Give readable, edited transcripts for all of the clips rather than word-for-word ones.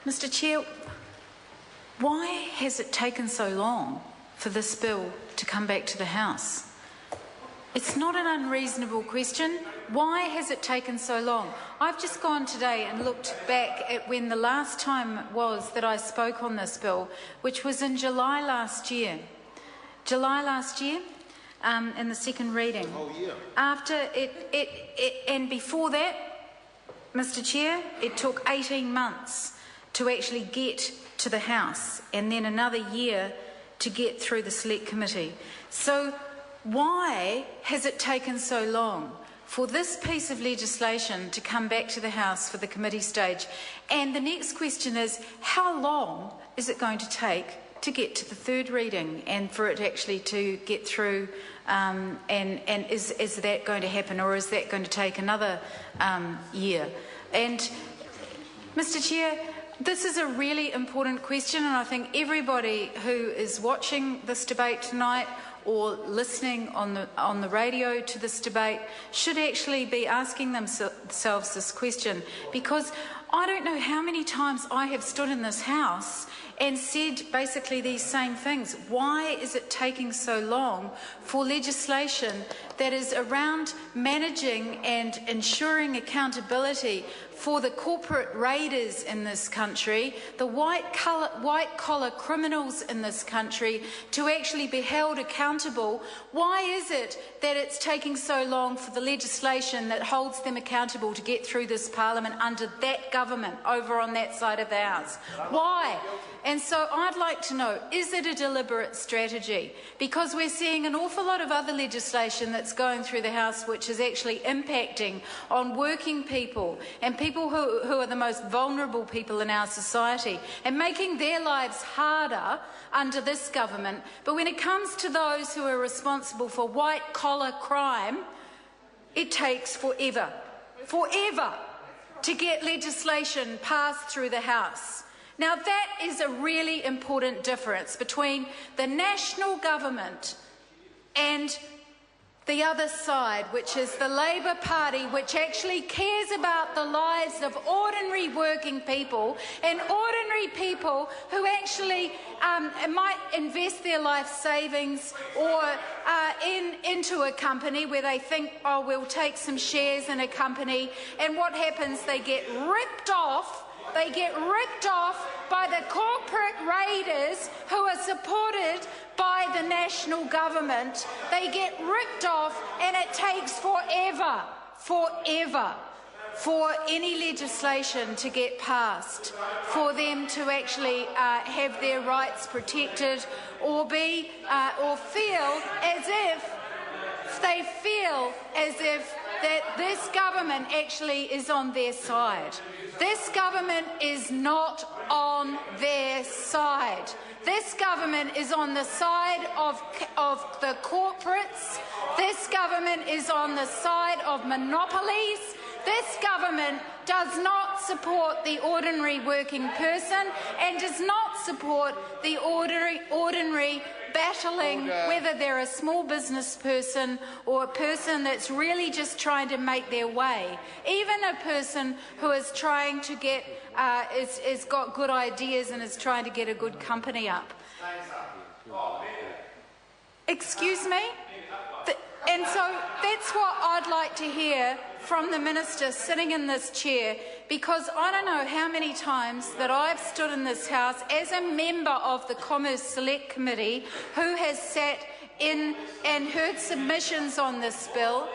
Mr Chair, why has it taken so long for this bill to come back to the House? It's not an unreasonable question. Why has it taken so long? I've just gone today and looked back at when the last time was that I spoke on this bill, which was in July last year. July last year, in the second reading. Oh, yeah. After and before that, Mr Chair, it took 18 months to actually get to the House, and then another year to get through the Select Committee. So why has it taken so long for this piece of legislation to come back to the House for the committee stage? And the next question is, how long is it going to take to get to the third reading and for it actually to get through, and is that going to happen, or is that going to take another year? And Mr Chair, this is a really important question, and I think everybody who is watching this debate tonight or listening on the radio to this debate should actually be asking themselves this question, because I don't know how many times I have stood in this House and said basically these same things. Why is it taking so long for legislation that is around managing and ensuring accountability for the corporate raiders in this country, the white-collar criminals in this country, to actually be held accountable? Why is it that it's taking so long for the legislation that holds them accountable to get through this Parliament under that government over on that side of the House? Why? And so I'd like to know, is it a deliberate strategy? Because we're seeing an awful lot of other legislation that's going through the House which is actually impacting on working people and people who are the most vulnerable people in our society and making their lives harder under this government. But when it comes to those who are responsible for white-collar crime, it takes forever to get legislation passed through the House. Now, that is a really important difference between the national government and the other side, which is the Labour Party, which actually cares about the lives of ordinary working people and ordinary people who actually might invest their life savings or into a company where they think, oh, we'll take some shares in a company, and what happens? They get ripped off. They get ripped off by the corporate raiders who are supported by the national government. They get ripped off, and it takes forever for any legislation to get passed, for them to actually have their rights protected, or feel as if that this government actually is on their side. This government is not on their side. This government is on the side of the corporates. This government is on the side of monopolies. This government does not support the ordinary working person and does not support the ordinary battling, whether they're a small business person or a person that's really just trying to make their way, even a person who is trying to get, is got good ideas and is trying to get a good company up. Excuse me? And so that's what I'd like to hear from the Minister sitting in this chair, because I don't know how many times that I've stood in this House as a member of the Commerce Select Committee who has sat in and heard submissions on this bill.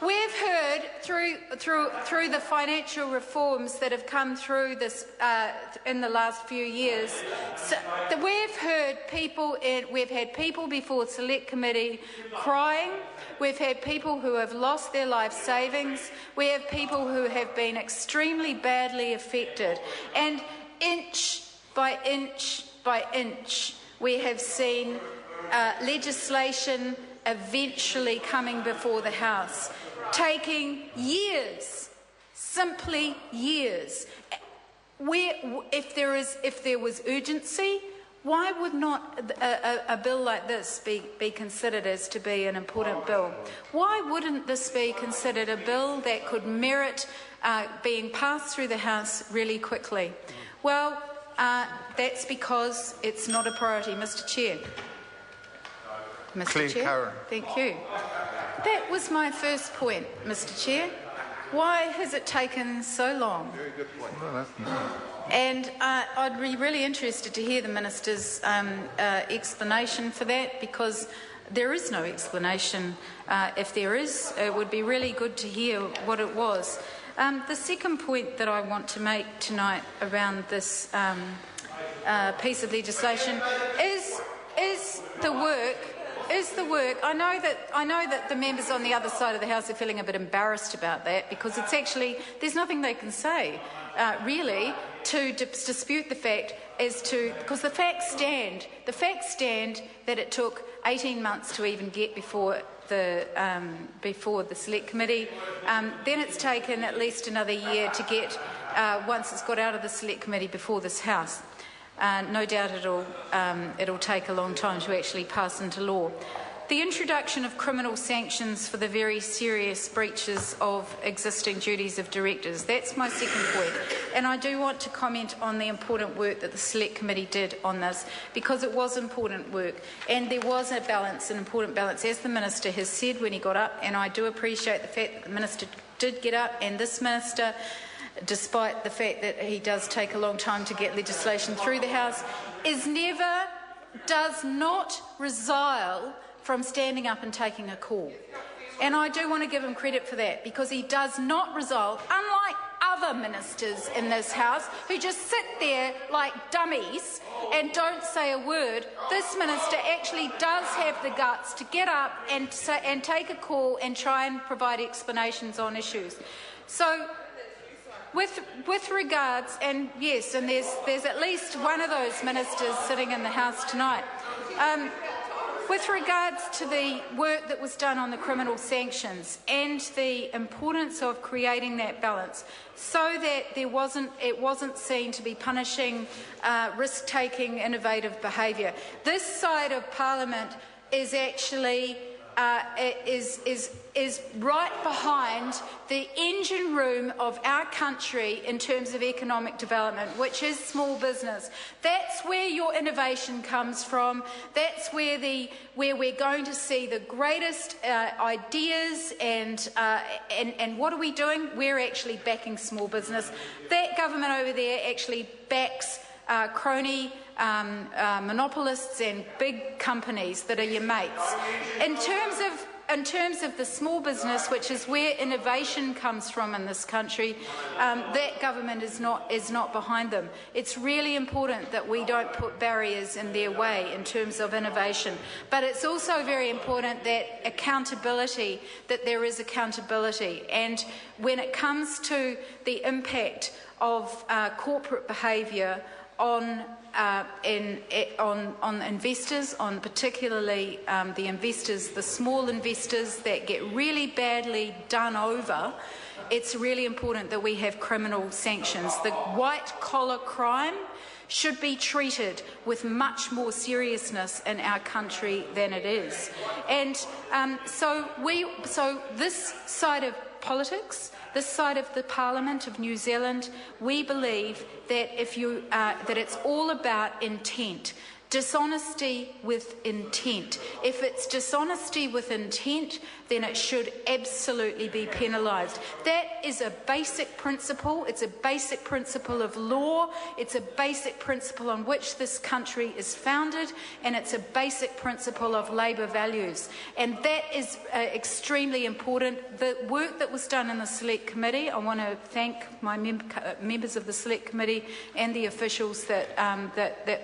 We've heard through the financial reforms that have come through this in the last few years. So we've had people before Select Committee crying. We've had people who have lost their life savings. We have people who have been extremely badly affected. And inch by inch by inch, we have seen legislation eventually coming before the House, taking years, simply years. If there was urgency, why would not a bill like this be considered as to be an important bill? Why wouldn't this be considered a bill that could merit being passed through the House really quickly? Well, that's because it's not a priority, Mr. Chair. Mr. Chair, thank you. That was my first point, Mr. Chair. Why has it taken so long? Very good point. Well, and I'd be really interested to hear the Minister's explanation for that, because there is no explanation. If there is, it would be really good to hear what it was. The second point that I want to make tonight around this piece of legislation is the work. I know that the members on the other side of the House are feeling a bit embarrassed about that, because it's actually, there's nothing they can say really to dispute the fact because the facts stand that it took 18 months to even get before the Select Committee. Then it's taken at least another year to get, once it's got out of the Select Committee, before this House. No doubt it'll take a long time to actually pass into law. The introduction of criminal sanctions for the very serious breaches of existing duties of directors. That's my second point. And I do want to comment on the important work that the Select Committee did on this, because it was important work. And there was a balance, an important balance, as the Minister has said when he got up. And I do appreciate the fact that the Minister did get up, and this Minister, despite the fact that he does take a long time to get legislation through the House, does not resile from standing up and taking a call. And I do want to give him credit for that, because he does not resile, unlike other ministers in this House who just sit there like dummies and don't say a word. This minister actually does have the guts to get up and take a call and try and provide explanations on issues. So, with regards, and yes, and there's at least one of those ministers sitting in the House tonight. With regards to the work that was done on the criminal sanctions and the importance of creating that balance, so that it wasn't seen to be punishing risk-taking, innovative behaviour. This side of Parliament is actually is right behind the engine room of our country in terms of economic development, which is small business. That's where your innovation comes from. That's where we're going to see the greatest ideas. And what are we doing? We're actually backing small business. That government over there actually backs crony monopolists and big companies that are your mates. In terms of the small business, which is where innovation comes from in this country, that government is not behind them. It's really important that we don't put barriers in their way in terms of innovation. But it's also very important that there is accountability. And when it comes to the impact of corporate behaviour on investors, on particularly the small investors that get really badly done over, it's really important that we have criminal sanctions. The white-collar crime should be treated with much more seriousness in our country than it is. And so this side of politics, this side of the Parliament of New Zealand, we believe that that it's all about intent. Dishonesty with intent. If it's dishonesty with intent, then it should absolutely be penalised. That is a basic principle. It's a basic principle of law. It's a basic principle on which this country is founded, and it's a basic principle of Labour values. And that is extremely important. The work that was done in the Select Committee, I want to thank my members of the Select Committee and the officials that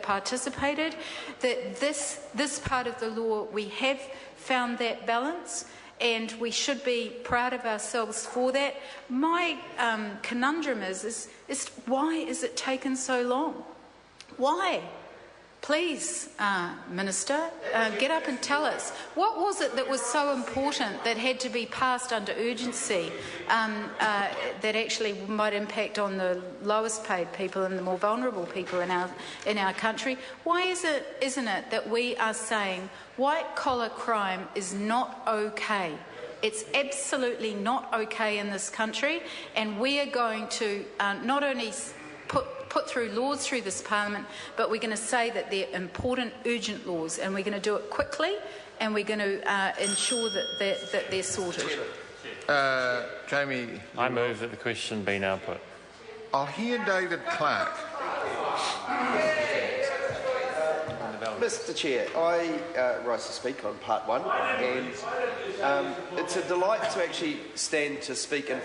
participated. That this part of the law, we have found that balance, and we should be proud of ourselves for that. My conundrum is why is it taken so long? Why? Please, Minister, get up and tell us. What was it that was so important that had to be passed under urgency that actually might impact on the lowest paid people and the more vulnerable people in our country? Why isn't it that we are saying white-collar crime is not okay? It's absolutely not okay in this country, and we are going to not only put put through laws through this parliament, but we're going to say that they're important, urgent laws, and we're going to do it quickly, and we're going to ensure that they're sorted. Jamie. I move that the question be now put. I'll hear David Clark. Mr Chair, I rise to speak on part one, and it's a delight to actually stand to speak in